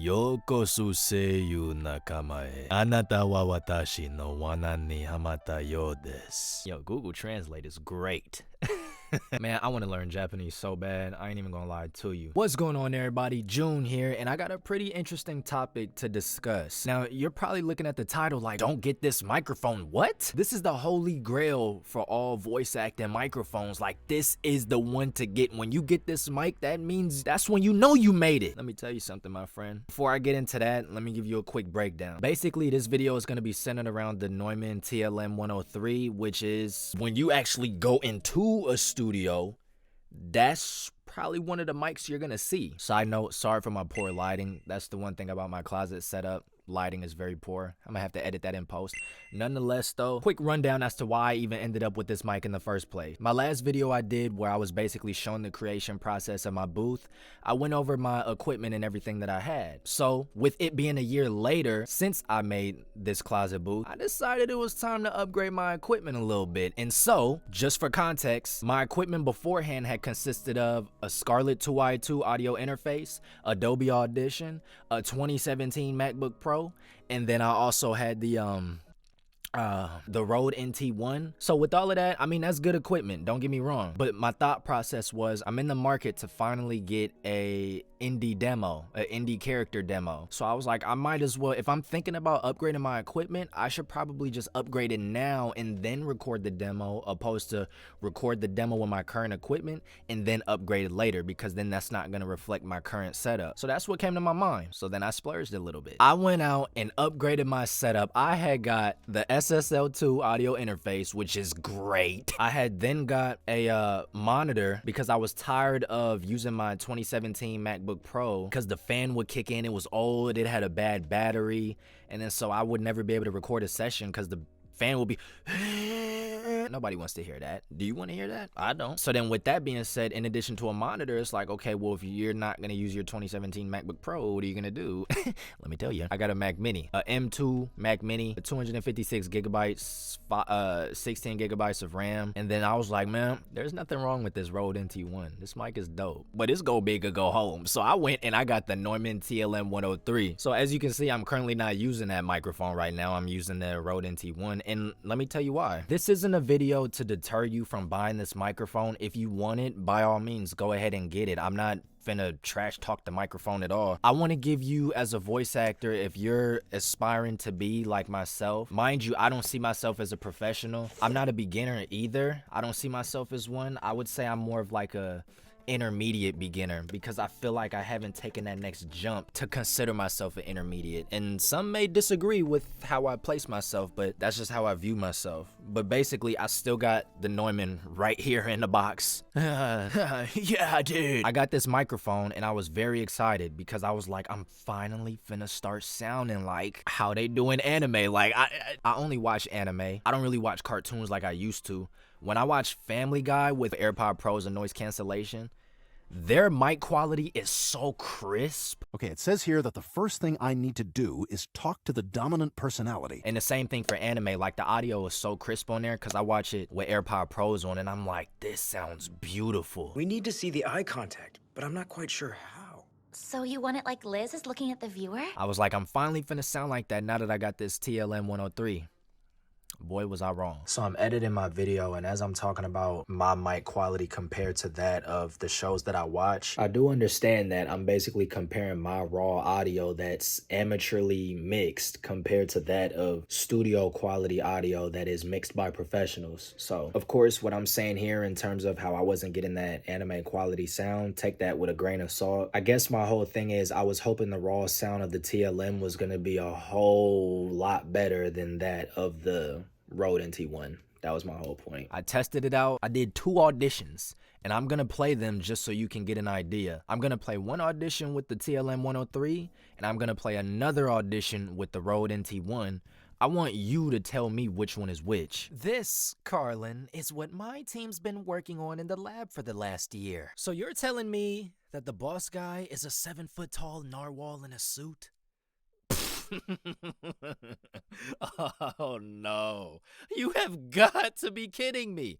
Yokosu seiyu nakamae. Anata wa watashi no wana ni hamata yo desu. Yo, Google Translate is great. Man, I want to learn Japanese so bad. I ain't even gonna lie to you. What's going on, everybody? June here, and I got a pretty interesting topic to discuss. Now, you're probably looking at the title like, don't get this microphone. What? This is the holy grail for all voice acting microphones. Like, this is the one to get. When you get this mic, that means that's when you know you made it. Let me tell you something, my friend. Before I get into that, let me give you a quick breakdown. Basically, this video is gonna be centered around the Neumann TLM 103, which is when you actually go into a studio, that's probably one of the mics you're gonna see. Side note, sorry for my poor lighting. That's the one thing about my closet setup. Lighting is very poor. I'm gonna have to edit that in post. Nonetheless though, quick rundown as to why I even ended up with this mic in the first place. My last video I did where I was basically showing the creation process of my booth, I went over my equipment and everything that I had. So with it being a year later since I made this closet booth, I decided it was time to upgrade my equipment a little bit. And so, just for context, my equipment beforehand had consisted of a Scarlett 2i2 audio interface, Adobe Audition, a 2017 MacBook Pro, and then I also had the Rode NT1. So with all of that, I mean, that's good equipment, don't get me wrong, but my thought process was I'm in the market to finally get a indie demo, an indie character demo. So I was like, I might as well, if I'm thinking about upgrading my equipment, I should probably just upgrade it now and then record the demo, opposed to record the demo with my current equipment and then upgrade it later, because then that's not going to reflect my current setup. So that's what came to my mind. So then I splurged a little bit. I went out and upgraded my setup. I had got the SSL2 audio interface, which is great. I had then got a monitor because I was tired of using my 2017 MacBook Pro because the fan would kick in. It was old, it had a bad battery, and then so I would never be able to record a session because the fan will be nobody wants to hear that. Do you want to hear that? I don't. So then with that being said, in addition to a monitor, it's like, okay, well, if you're not going to use your 2017 MacBook Pro, what are you going to do? Let me tell you, I got a Mac Mini, a M2 Mac Mini, 256 gigabytes, 16 gigabytes of RAM. And then I was like, man, there's nothing wrong with this Rode NT1. This mic is dope, but it's go big or go home. So I went and I got the Neumann TLM 103. So as you can see, I'm currently not using that microphone right now. I'm using the Rode NT1. And let me tell you why. This isn't a video to deter you from buying this microphone. If you want it, by all means, go ahead and get it. I'm not finna trash talk the microphone at all. I want to give you, as a voice actor, if you're aspiring to be like myself, mind you, I don't see myself as a professional. I'm not a beginner either. I don't see myself as one. I would say I'm more of like a intermediate beginner, because I feel like I haven't taken that next jump to consider myself an intermediate. And some may disagree with how I place myself, but that's just how I view myself. But basically, I still got the Neumann right here in the box. Yeah, dude. I got this microphone and I was very excited because I was like, I'm finally finna start sounding like how they do in anime. Like, I only watch anime. I don't really watch cartoons like I used to. When I watch Family Guy with AirPod Pros and noise cancellation, their mic quality is so crisp. Okay, it says here that the first thing I need to do is talk to the dominant personality. And the same thing for anime. Like, the audio is so crisp on there because I watch it with AirPod Pros on and I'm like, this sounds beautiful. We need to see the eye contact, but I'm not quite sure how. So you want it like Liz is looking at the viewer? I was like, I'm finally finna sound like that now that I got this TLM 103. Boy, was I wrong. So I'm editing my video, and as I'm talking about my mic quality compared to that of the shows that I watch, I do understand that I'm basically comparing my raw audio that's amateurly mixed compared to that of studio quality audio that is mixed by professionals. So, of course, what I'm saying here in terms of how I wasn't getting that anime quality sound, take that with a grain of salt. I guess my whole thing is I was hoping the raw sound of the TLM was going to be a whole lot better than that of the Rode NT1. That was my whole point. I tested it out. I did 2 auditions, and I'm gonna play them just so you can get an idea. I'm gonna play one audition with the TLM 103, and I'm gonna play another audition with the Rode NT1. I want you to tell me which one is which. This, Carlin, is what my team's been working on in the lab for the last year. So you're telling me that the boss guy is a 7-foot-tall narwhal in a suit? Oh no, you have got to be kidding me.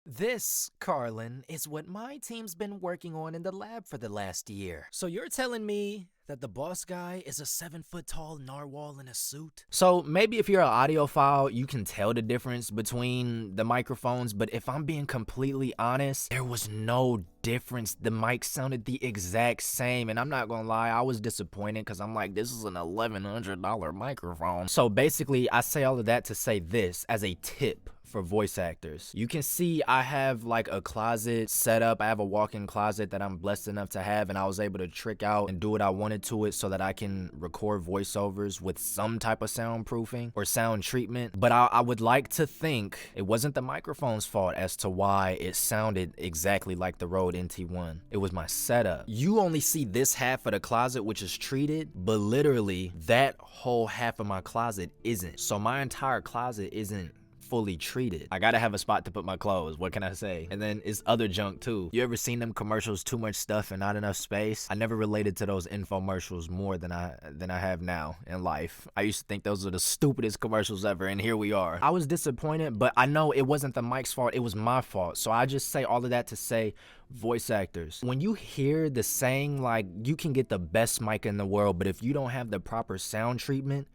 This, Carlin, is what my team's been working on in the lab for the last year. So you're telling me that the boss guy is a 7-foot-tall narwhal in a suit? So maybe if you're an audiophile, you can tell the difference between the microphones, but if I'm being completely honest, there was no difference. The mic sounded the exact same, and I'm not gonna lie, I was disappointed because I'm like, this is an $1,100 microphone. So basically, I say all of that to say this as a tip for voice actors. You can see I have like a closet set up. I have a walk-in closet that I'm blessed enough to have, and I was able to trick out and do what I wanted to it so that I can record voiceovers with some type of soundproofing or sound treatment. But I would like to think it wasn't the microphone's fault as to why it sounded exactly like the Rode NT1. It was my setup. You only see this half of the closet, which is treated, but literally that whole half of my closet isn't. So my entire closet isn't fully treated. I gotta have a spot to put my clothes. What can I say? And then it's other junk too. You ever seen them commercials, too much stuff and not enough space? I never related to those infomercials more than I have now in life. I used to think those are the stupidest commercials ever, and here we are. I was disappointed, but I know it wasn't the mic's fault, it was my fault. So I just say all of that to say, voice actors, when you hear the saying like you can get the best mic in the world, but if you don't have the proper sound treatment,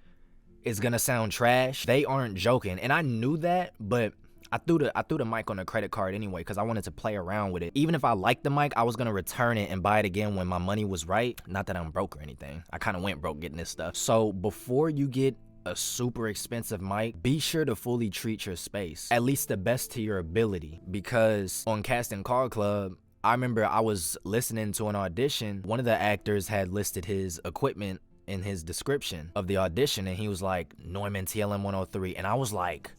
it's gonna sound trash. They aren't joking, and I knew that, but I threw the mic on a credit card anyway because I wanted to play around with it. Even if I liked the mic, I was gonna return it and buy it again when my money was right. Not that I'm broke or anything. I kind of went broke getting this stuff. So before you get a super expensive mic, be sure to fully treat your space, at least the best to your ability. Because on Cast and Call Club, I remember I was listening to an audition. One of the actors had listed his equipment in his description of the audition, and he was like, Neumann TLM 103, and I was like,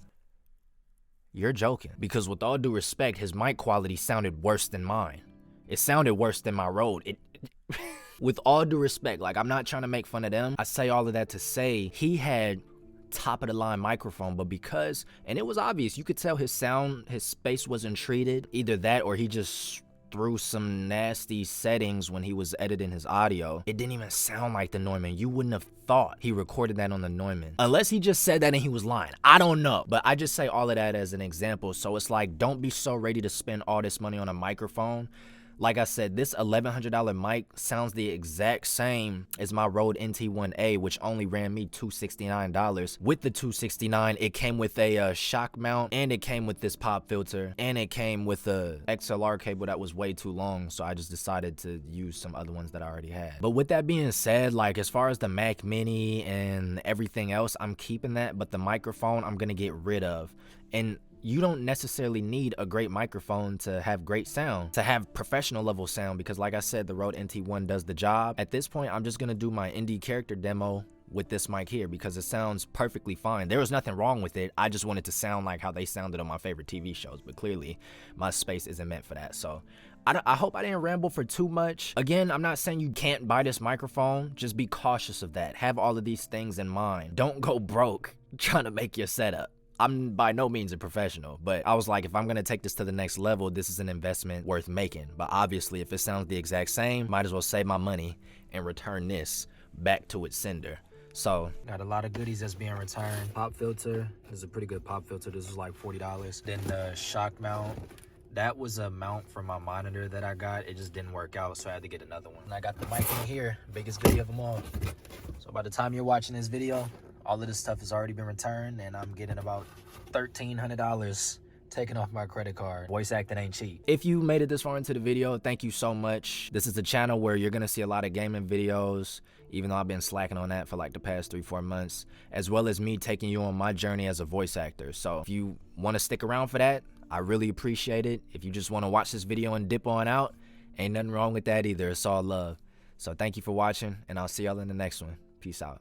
you're joking. Because with all due respect, his mic quality sounded worse than mine. It sounded worse than my Rode. With all due respect, like, I'm not trying to make fun of them. I say all of that to say he had top of the line microphone, but because, and it was obvious, you could tell his space wasn't treated. Either that or he just through some nasty settings when he was editing his audio. It didn't even sound like the Neumann. You wouldn't have thought he recorded that on the Neumann. Unless he just said that and he was lying. I don't know. But I just say all of that as an example. So it's like, don't be so ready to spend all this money on a microphone. Like I said, this $1,100 mic sounds the exact same as my Rode NT1A, which only ran me $269. With the $269, it came with a shock mount, and it came with this pop filter, and it came with a XLR cable that was way too long, so I just decided to use some other ones that I already had. But with that being said, like, as far as the Mac Mini and everything else, I'm keeping that, but the microphone I'm gonna get rid of. And you don't necessarily need a great microphone to have great sound, to have professional level sound, because like I said, the Rode NT1 does the job. At this point, I'm just gonna do my indie character demo with this mic here because it sounds perfectly fine. There was nothing wrong with it. I just wanted to sound like how they sounded on my favorite TV shows, but clearly my space isn't meant for that. So I hope I didn't ramble for too much. Again, I'm not saying you can't buy this microphone. Just be cautious of that. Have all of these things in mind. Don't go broke trying to make your setup. I'm by no means a professional, but I was like, if I'm gonna take this to the next level, this is an investment worth making. But obviously, if it sounds the exact same, might as well save my money and return this back to its sender. So, got a lot of goodies that's being returned. Pop filter, this is a pretty good pop filter. This was like $40. Then the shock mount, that was a mount for my monitor that I got. It just didn't work out, so I had to get another one. And I got the mic in here, biggest goodie of them all. So by the time you're watching this video, all of this stuff has already been returned, and I'm getting about $1,300 taken off my credit card. Voice acting ain't cheap. If you made it this far into the video, thank you so much. This is a channel where you're gonna see a lot of gaming videos, even though I've been slacking on that for like the past 3-4 months, as well as me taking you on my journey as a voice actor. So if you want to stick around for that, I really appreciate it. If you just want to watch this video and dip on out, ain't nothing wrong with that either. It's all love. So thank you for watching, and I'll see y'all in the next one. Peace out.